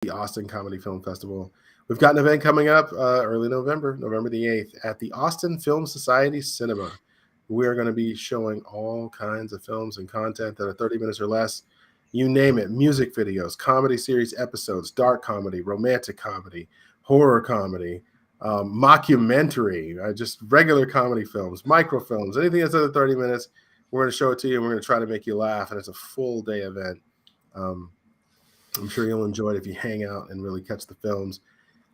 the Austin Comedy Film Festival. We've got an event coming up early November, November the 8th, at the Austin Film Society Cinema. We are going to be showing all kinds of films and content that are 30 minutes or less. You name it, music videos, comedy series episodes, dark comedy, romantic comedy, horror comedy, mockumentary, just regular comedy films, microfilms, anything that's under 30 minutes. We're going to show it to you, and we're going to try to make you laugh, and it's a full day event. I'm sure you'll enjoy it if you hang out and really catch the films.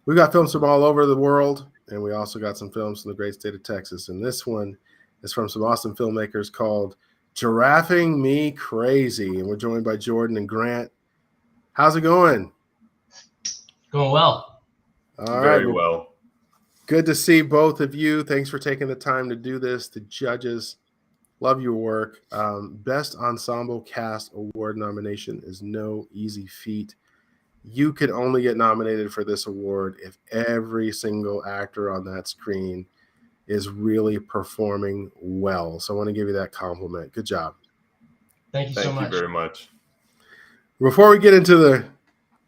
We've got films from all over the world, and we also got some films from the great state of Texas. And this one is from some awesome filmmakers called Giraffing Me Crazy. And we're joined by Jordan and Grant. How's it going? Going well. All Very right. Well. Good to see both of you. Thanks for taking the time to do this. The judges, love your work. Best Ensemble Cast Award nomination is no easy feat. You could only get nominated for this award if every single actor on that screen is really performing well. So I want to give you that compliment. Good job. Thank you so much. Thank you very much. Before we get into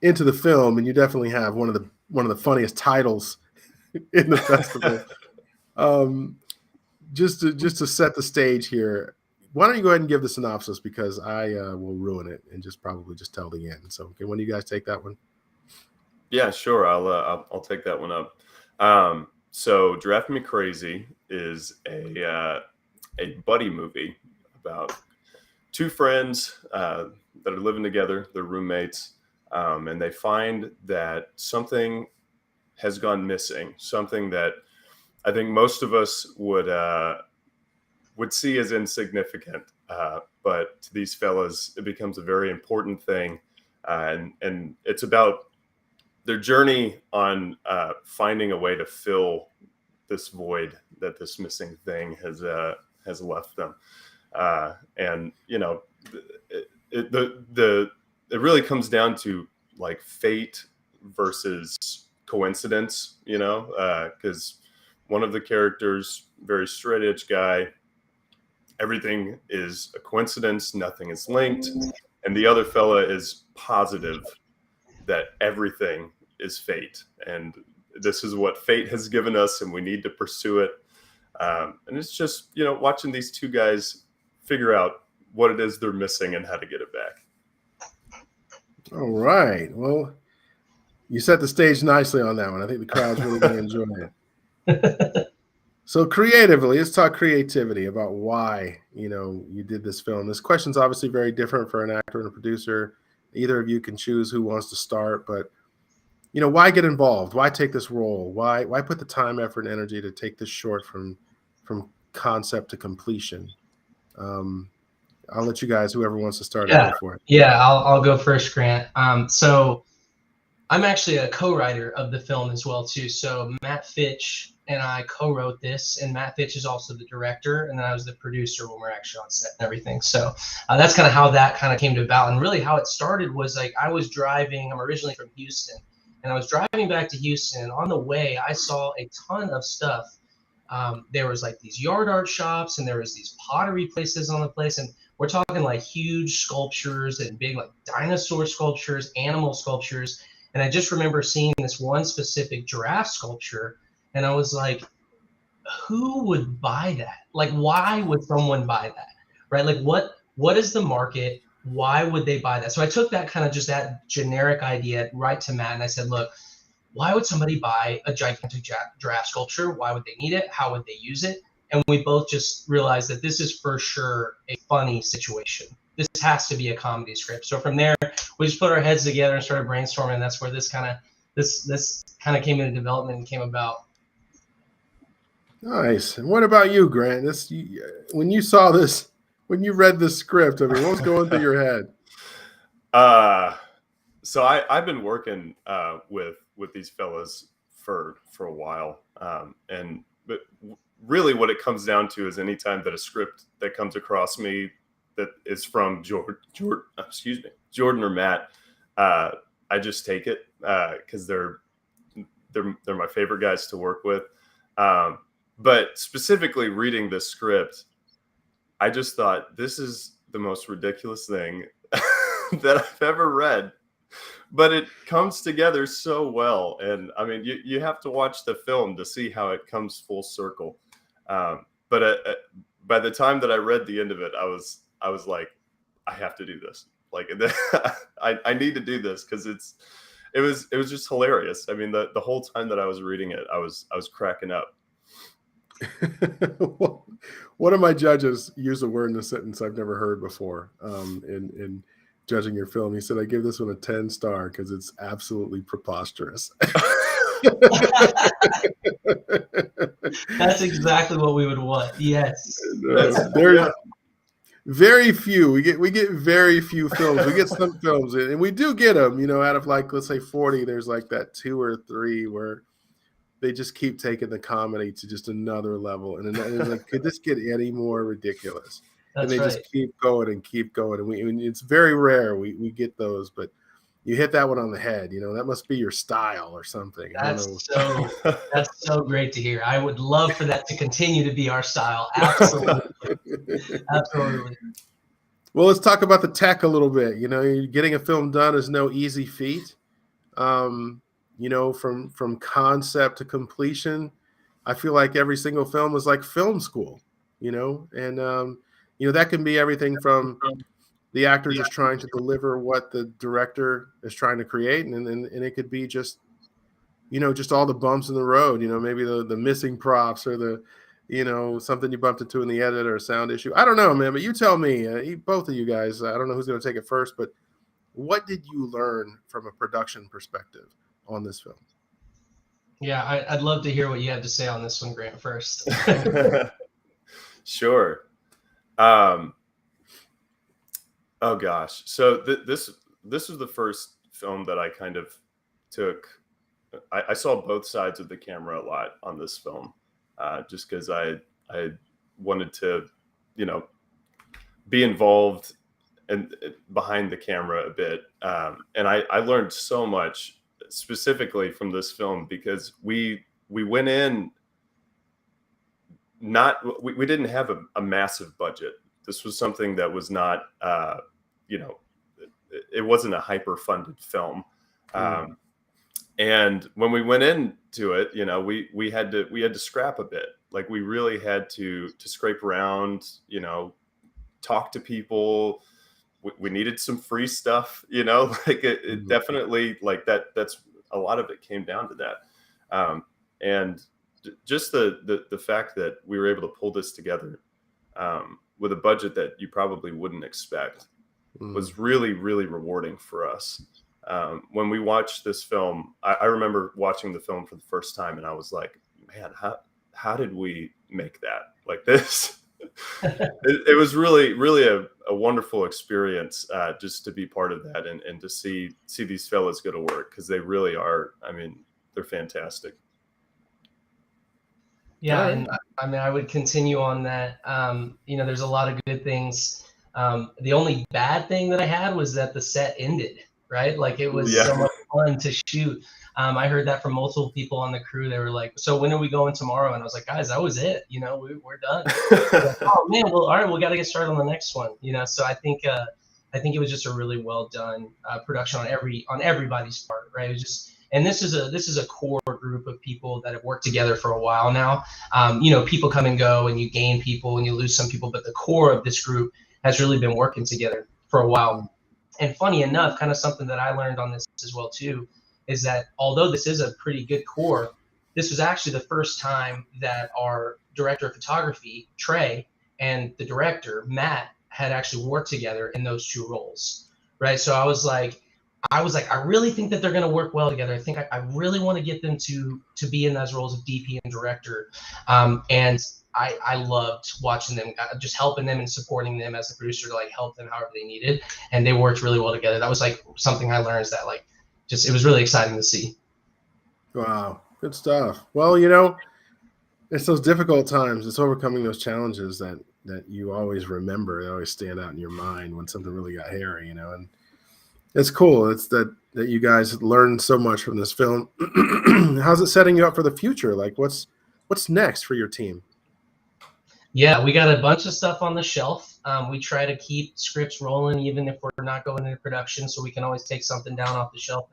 the film, and you definitely have one of the funniest titles in the festival. Just to set the stage here, why don't you go ahead and give the synopsis, because I will ruin it and probably just tell the end. So, okay, when do you guys take that one? Yeah, sure. I'll take that one up. So, Giraffing Me Crazy is a buddy movie about two friends that are living together. They're roommates, and they find that something has gone missing. Something that I think most of us would see as insignificant, but to these fellas, it becomes a very important thing, and it's about their journey on finding a way to fill this void that this missing thing has left them, and you know, it really comes down to like fate versus coincidence, you know, because one of the characters, very straight edge guy, everything is a coincidence, nothing is linked. And the other fella is positive that everything is fate. And this is what fate has given us, and we need to pursue it. And it's just, you know, watching these two guys figure out what it is they're missing and how to get it back. All right. Well, you set the stage nicely on that one. I think the crowd's really going to enjoy it. So creatively, let's talk creativity about why, you know, you did this film. This question's obviously very different for an actor and a producer. Either of you can choose who wants to start, but, you know, why get involved? Why take this role? Why put the time, effort, and energy to take this short from concept to completion? I'll let you guys, whoever wants to start, go for it. Yeah, I'll go first, Grant. So I'm actually a co-writer of the film as well, too. So Matt Fitch and I co-wrote this, and Matt Fitch is also the director, and then I was the producer when we're actually on set and everything. So that's kind of how that kind of came to about. And really how it started was like I was driving. I'm originally from Houston, and I was driving back to Houston, and on the way I saw a ton of stuff. There was like these yard art shops, and there was these pottery places on the place, and we're talking like huge sculptures and big like dinosaur sculptures, animal sculptures. And I just remember seeing this one specific giraffe sculpture, and I was like, who would buy that? Like, why would someone buy that? Right? Like, what is the market? Why would they buy that? So I took that kind of just that generic idea right to Matt, and I said, look, why would somebody buy a gigantic giraffe sculpture? Why would they need it? How would they use it? And we both just realized that this is for sure a funny situation. This has to be a comedy script. So from there, we just put our heads together and started brainstorming. And that's where this kind of came into development and came about. Nice. And what about you, Grant? When you saw this, when you read the script, I mean, what was going through your head? So I've been working with these fellas for a while, but really what it comes down to is anytime that a script that comes across me that is from Jordan or Matt, I just take it because they're my favorite guys to work with. But specifically reading this script, I just thought this is the most ridiculous thing that I've ever read but it comes together so well. And I mean, you have to watch the film to see how it comes full circle. But by the time that I read the end of it, I was like, I have to do this. Like, I need to do this because it was just hilarious. I mean, the whole time that I was reading it, I was cracking up. One of my judges used a word in a sentence I've never heard before in judging your film. He said, I give this one a 10-star because it's absolutely preposterous. That's exactly what we would want. Yes. There's very few. We get very few films. We get some films, and we do get them, out of like, let's say 40, there's like that 2 or 3 where they just keep taking the comedy to just another level. And it's like, could this get any more ridiculous? And they just keep going and keep going. And it's very rare we get those, but you hit that one on the head. That must be your style or something. That's so great to hear. I would love for that to continue to be our style. Absolutely. Absolutely. Well, let's talk about the tech a little bit. Getting a film done is no easy feat. From concept to completion, I feel like every single film is like film school, and that can be everything from the actor just trying to deliver what the director is trying to create, and it could be just all the bumps in the road, maybe the missing props or the something you bumped into in the edit or a sound issue. I don't know, man, but you tell me, both of you guys. I don't know who's going to take it first, but what did you learn from a production perspective on this film? Yeah, I'd love to hear what you have to say on this one, Grant, first. Sure. Oh gosh. So this was the first film that I kind of took. I saw both sides of the camera a lot on this film, just because I wanted to, be involved and behind the camera a bit. And I learned so much specifically from this film because we went in we didn't have a massive budget. This was something that was not, it wasn't a hyper funded film. And when we went into it, we had to scrap a bit. Like we really had to scrape around, talk to people. We needed some free stuff, like it definitely like that's a lot of it came down to that. And just the fact that we were able to pull this together with a budget that you probably wouldn't expect was really, really rewarding for us. When we watched this film, I remember watching the film for the first time and I was like, man, how did we make that like this? It was really, really a wonderful experience just to be part of that and to see these fellas go to work because they really are. I mean, they're fantastic. Yeah, and I mean, I would continue on that. There's a lot of good things. The only bad thing that I had was that the set ended, right? Like it was so much fun to shoot. I heard that from multiple people on the crew. They were like, so when are we going tomorrow? And I was like, guys, that was it. We're done. Like, oh man, well, all right, we got to get started on the next one. So I think it was just a really well done production on everybody's part, right? It was just, and this is a core group of people that have worked together for a while now. People come and go, and you gain people and you lose some people, but the core of this group has really been working together for a while. And funny enough, kind of something that I learned on this as well too, is that although this is a pretty good core, this was actually the first time that our director of photography, Trey, and the director, Matt, had actually worked together in those two roles, right? So I was like, I really think that they're going to work well together. I think I really want to get them to be in those roles of DP and director. And I loved watching them, just helping them and supporting them as a producer to like help them however they needed. And they worked really well together. That was like something I learned, is that like, it was really exciting to see. Wow. Good stuff. Well, it's those difficult times. It's overcoming those challenges that you always remember. They always stand out in your mind when something really got hairy, and it's cool. It's that you guys learned so much from this film. How's it setting you up for the future? Like what's next for your team? Yeah, we got a bunch of stuff on the shelf. We try to keep scripts rolling even if we're not going into production, so we can always take something down off the shelf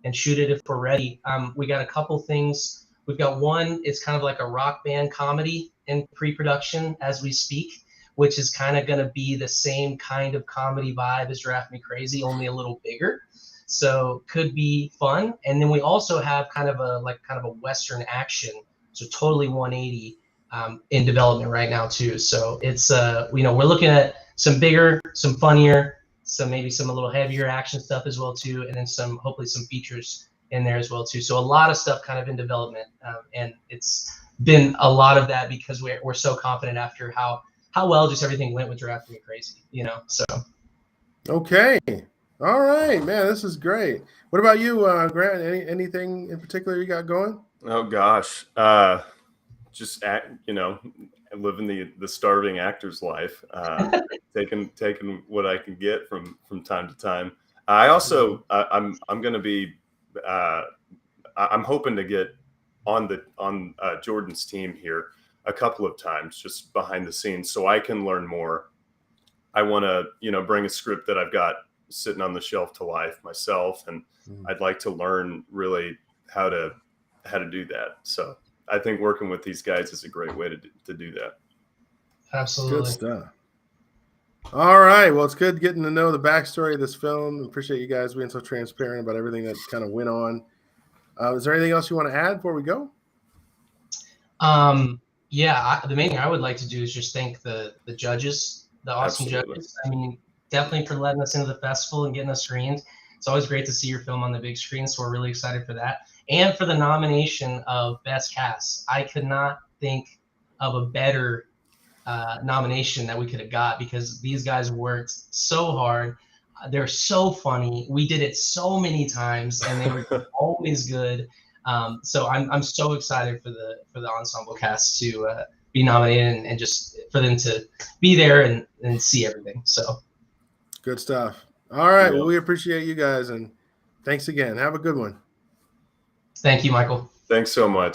and shoot it if we're ready. We got a couple things. We've got one, it's kind of like a rock band comedy in pre-production as we speak, which is kind of going to be the same kind of comedy vibe as Draft Me Crazy, only a little bigger. So could be fun. And then we also have kind of a Western action, so totally 180 in development right now too. So it's we're looking at some bigger, some funnier, maybe some a little heavier action stuff as well too, and then hopefully some features in there as well too. So a lot of stuff kind of in development, and it's been a lot of that because we're so confident after how well just everything went with Giraffing Me Crazy, So Okay. All right, man. This is great. What about you, Grant? Anything in particular you got going? Oh gosh, just living the starving actor's life, taking what I can get from time to time. I also I'm going to be I'm hoping to get on Jordan's team here a couple of times, just behind the scenes, so I can learn more. I want to bring a script that I've got sitting on the shelf to life myself, and I'd like to learn really how to do that. So I think working with these guys is a great way to do that. Absolutely. Good stuff. All right. Well, it's good getting to know the backstory of this film. Appreciate you guys being so transparent about everything that kind of went on. Is there anything else you want to add before we go? Yeah, the main thing I would like to do is just thank the judges, the awesome Absolutely. judges. I mean, definitely for letting us into the festival and getting us screened. It's always great to see your film on the big screen, so we're really excited for that. And for the nomination of Best Cast. I could not think of a better nomination that we could have got, because these guys worked so hard. They're so funny. We did it so many times, and they were always good. So I'm so excited for the ensemble cast to be nominated and just for them to be there and see everything. So good stuff. All right. Yep. Well, we appreciate you guys, and thanks again. Have a good one. Thank you, Michael. Thanks so much.